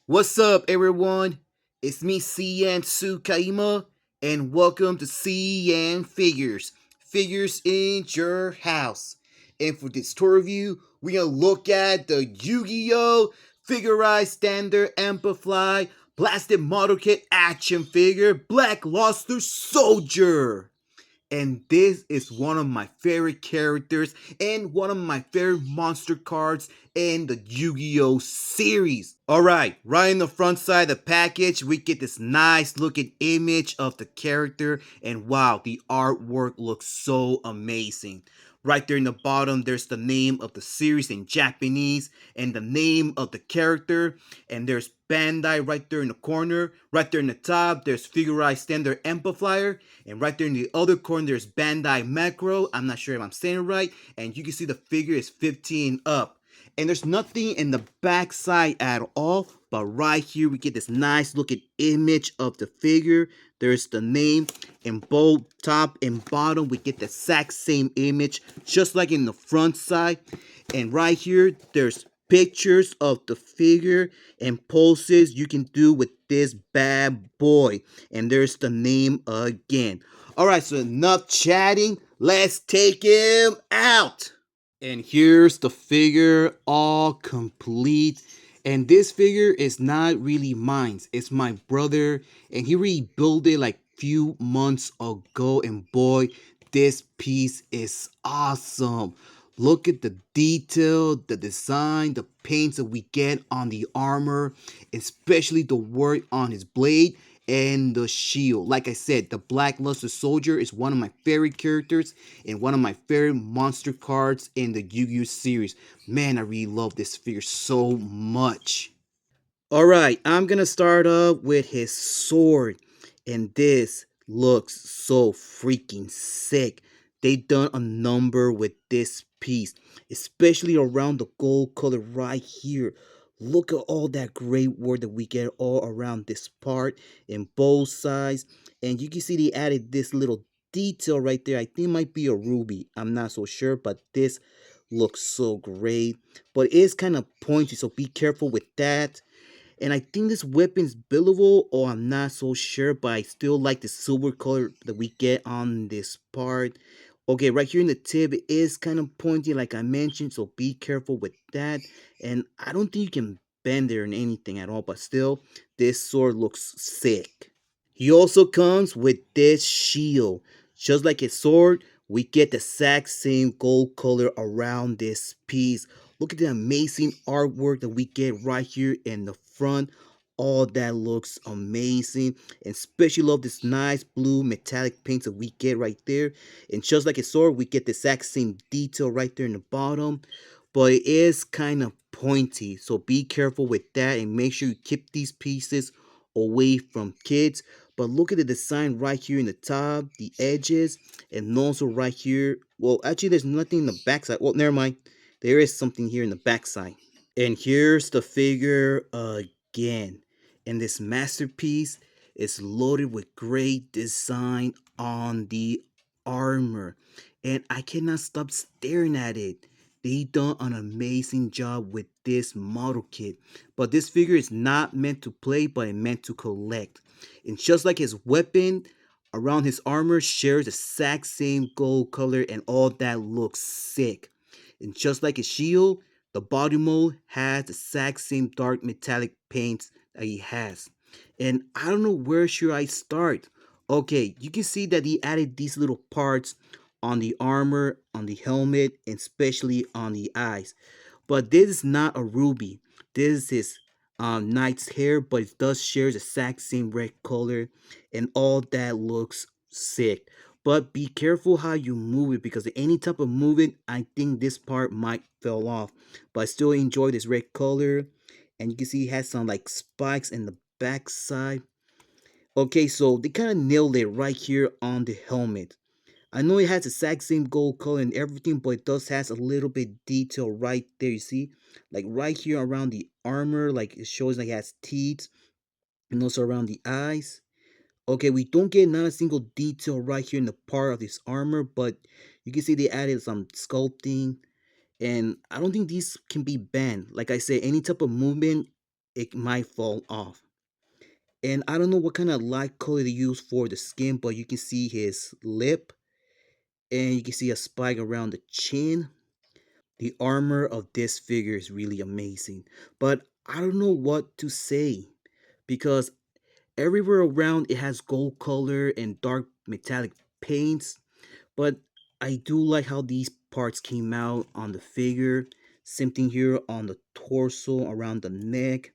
What's up, everyone? It's me, CN.TSUKAIMA, and welcome to CN.Figures. Figures in your house. And for this tour review, we're going to look at the Yu-Gi-Oh! Figurized Standard Amplify Blasted Model Kit Action Figure Black Luster Soldier. And this is one of my favorite characters and one of my favorite monster cards in the Yu-Gi-Oh series. Alright, right in the front side of the package, we get this nice looking image of the character, and wow, the artwork looks so amazing. Right there in the bottom, there's the name of the series in Japanese and the name of the character. And there's Bandai right there in the corner. Right there in the top, there's Figurized Standard Amplifier. And right there in the other corner, there's Bandai Macro. I'm not sure if I'm saying it right. And you can see the figure is 15 up. And there's nothing in the back side at all. But right here, we get this nice looking image of the figure. There's the name, in both top and bottom we get the exact same image just like in the front side. And right here there's pictures of the figure and poses you can do with this bad boy, and there's the name again. All right, so enough chatting, let's take him out. And here's the figure all complete. And this figure is not really mine. It's my brother. And he rebuilt it like few months ago. And boy, this piece is awesome. Look at the detail, the design, the paints that we get on the armor, especially the work on his blade and the shield. Like I said, the Black Luster Soldier is one of my favorite characters and one of my favorite monster cards in the Yu-Gi-Oh series. Man, I really love this figure so much. Alright, I'm gonna start up with his sword. And this looks so freaking sick. They done a number with this piece, especially around the gold color right here. Look at all that great work that we get all around this part in both sides. And you can see they added this little detail right there. I think it might be a ruby. I'm not so sure, but this looks so great. But it is kind of pointy, so be careful with that. And I think this weapon's billable, or I'm not so sure, but I still like the silver color that we get on this part. Okay, right here in the tip, it is kind of pointy like I mentioned, so be careful with that. And I don't think you can bend it or anything at all, but still, this sword looks sick. He also comes with this shield. Just like his sword, we get the exact same gold color around this piece. Look at the amazing artwork that we get right here in the front. All that looks amazing. And especially love this nice blue metallic paint that we get right there. And just like his sword, we get the exact same detail right there in the bottom. But it is kind of pointy, so be careful with that and make sure you keep these pieces away from kids. But look at the design right here in the top, the edges, and also right here. Well, actually, there's nothing in the backside. Well, never mind. There is something here in the backside. And here's the figure again. And this masterpiece is loaded with great design on the armor. And I cannot stop staring at it. They done an amazing job with this model kit. But this figure is not meant to play, but it meant to collect. And just like his weapon, around his armor shares the exact same gold color, and all that looks sick. And just like his shield, the body mold has the exact same dark metallic paints that he has. And I don't know where should I start. Okay, you can see that he added these little parts on the armor, on the helmet, and especially on the eyes. But this is not a ruby. This is his knight's hair, but it does share the exact same red color, and all that looks sick. But be careful how you move it, because any type of movement, I think this part might fall off. But I still enjoy this red color, and you can see it has some like spikes in the back side. Okay, so they kind of nailed it right here on the helmet. I know it has the exact same gold color and everything, but it does has a little bit detail right there. You see, like right here around the armor, like it shows like it has teeth, and also around the eyes. Okay, we don't get not a single detail right here in the part of this armor, but you can see they added some sculpting, and I don't think these can be banned. Like I said, any type of movement it might fall off. And I don't know what kind of light color they use for the skin, but you can see his lip and you can see a spike around the chin. The armor of this figure is really amazing, but I don't know what to say because everywhere around it has gold color and dark metallic paints, but I do like how these parts came out on the figure. Same thing here on the torso, around the neck,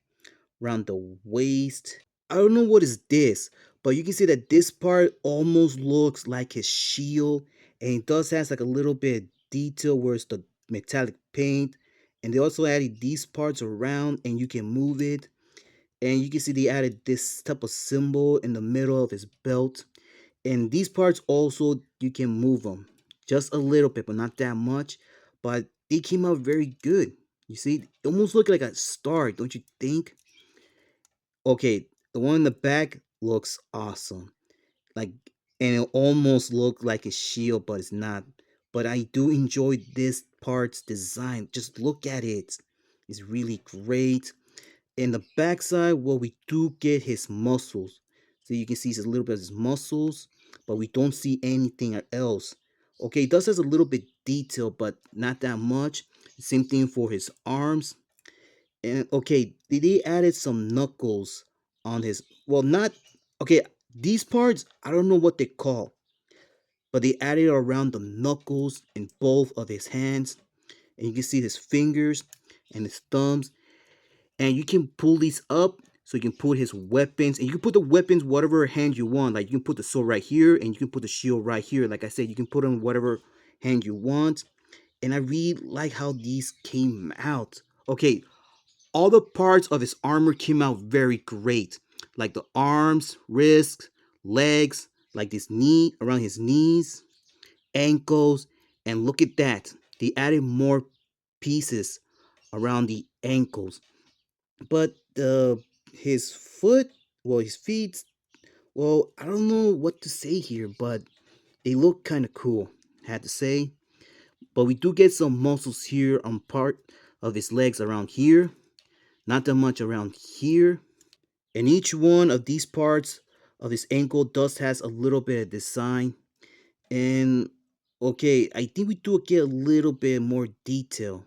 around the waist. I don't know what is this, but you can see that this part almost looks like his shield, and it does has like a little bit of detail where it's the metallic paint, and they also added these parts around, and you can move it, and you can see they added this type of symbol in the middle of his belt, and these parts also you can move them just a little bit, but not that much, but they came out very good. You see, it almost look like a star, don't you think? Okay, the one in the back looks awesome. Like, and it almost looked like a shield, but it's not. But I do enjoy this part's design. Just look at it. It's really great. In the backside, well, we do get his muscles. So you can see a little bit of his muscles, but we don't see anything else. Okay, it does has a little bit detail, but not that much. Same thing for his arms. And okay, they added some knuckles on his. Well, not okay. These parts I don't know what they call, but they added around the knuckles in both of his hands, and you can see his fingers and his thumbs, and you can pull these up so you can put his weapons, and you can put the weapons whatever hand you want. Like you can put the sword right here, and you can put the shield right here. Like I said, you can put them whatever hand you want, and I really like how these came out. Okay, all the parts of his armor came out very great, like the arms, wrists, legs, like this knee around his knees, ankles, and look at that. They added more pieces around the ankles. But his foot, well, his feet, well, I don't know what to say here, but they look kind of cool, I had to say. But we do get some muscles here on part of his legs around here, not that much around here. And each one of these parts of his ankle does has a little bit of design. And okay, I think we do get a little bit more detail.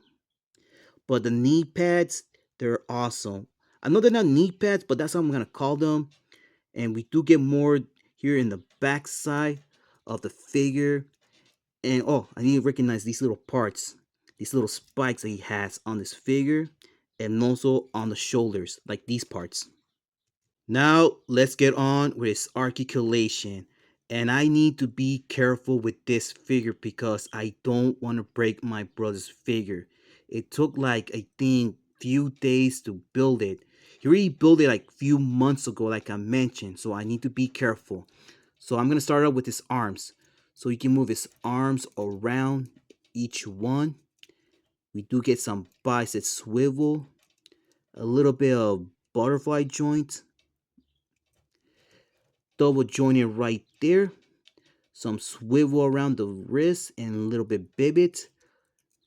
But the knee pads, they're awesome. I know they're not knee pads, but that's how I'm gonna call them. And we do get more here in the back side of the figure. And oh, I need to recognize these little parts, these little spikes that he has on this figure, and also on the shoulders, like these parts. Now let's get on with its articulation. And I need to be careful with this figure because I don't want to break my brother's figure. It took like I think few days to build it. He already built it like few months ago, like I mentioned. So I need to be careful. So I'm gonna start out with his arms. So you can move his arms around each one. We do get some bicep swivel, a little bit of butterfly joint, double jointed right there, some swivel around the wrist and a little bit pivot.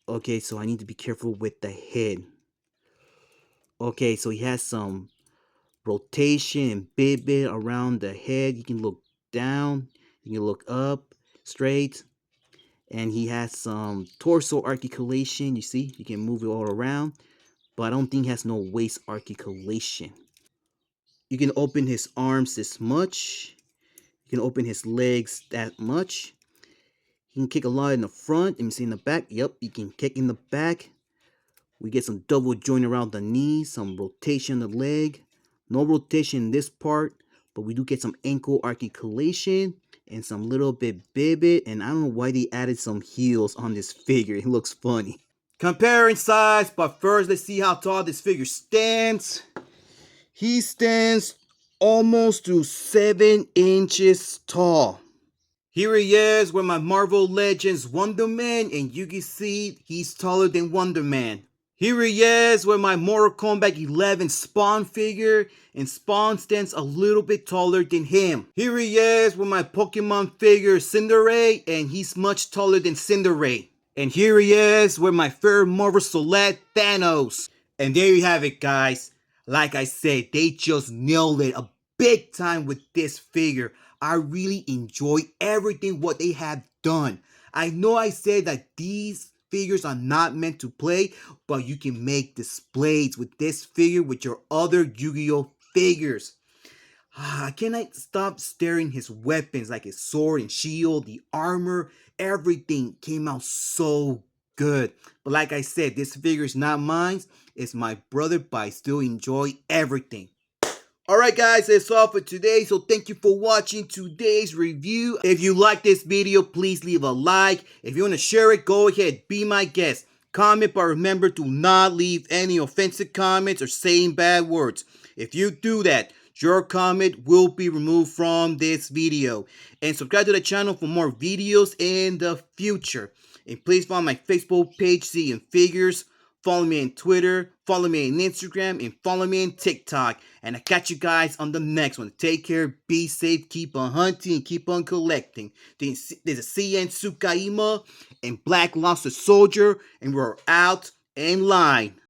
Okay, so I need to be careful with the head. Okay, so he has some rotation and pivot around the head. You can look down, you can look up, straight, and he has some torso articulation. You see, you can move it all around, but I don't think he has no waist articulation. You can open his arms this much. You can open his legs that much. You can kick a lot in the front. Let me see in the back. Yep, you can kick in the back. We get some double joint around the knee, some rotation of the leg. No rotation in this part, but we do get some ankle articulation and some little bit pivot. And I don't know why they added some heels on this figure. It looks funny. Comparing size, but first let's see how tall this figure stands. He stands almost to 7 inches tall. Here he is with my Marvel Legends Wonder Man, and you can see he's taller than Wonder Man. Here he is with my Mortal Kombat 11 Spawn figure, and Spawn stands a little bit taller than him. Here he is with my Pokemon figure Cinderace, and he's much taller than Cinderace. And here he is with my favorite Marvel Select Thanos. And there you have it, guys. Like I said, they just nailed it a big time with this figure. I really enjoy everything what they have done. I know I said that these figures are not meant to play, but you can make displays with this figure with your other Yu-Gi-Oh figures. I cannot stop staring his weapons like his sword and shield, the armor, everything came out so good. But like I said, this figure is not mine, it's my brother, but I still enjoy everything. Alright guys, that's all for today, so thank you for watching today's review. If you like this video, please leave a like. If you want to share it, go ahead, be my guest. Comment, but remember, do not leave any offensive comments or saying bad words. If you do that, your comment will be removed from this video. And subscribe to the channel for more videos in the future. And please follow my Facebook page, CN.Figures. Follow me on Twitter, follow me on Instagram, and follow me on TikTok. And I catch you guys on the next one. Take care, be safe, keep on hunting, keep on collecting. There's a CN.TSUKAIMA and Black Lobster Soldier, and we're out in line.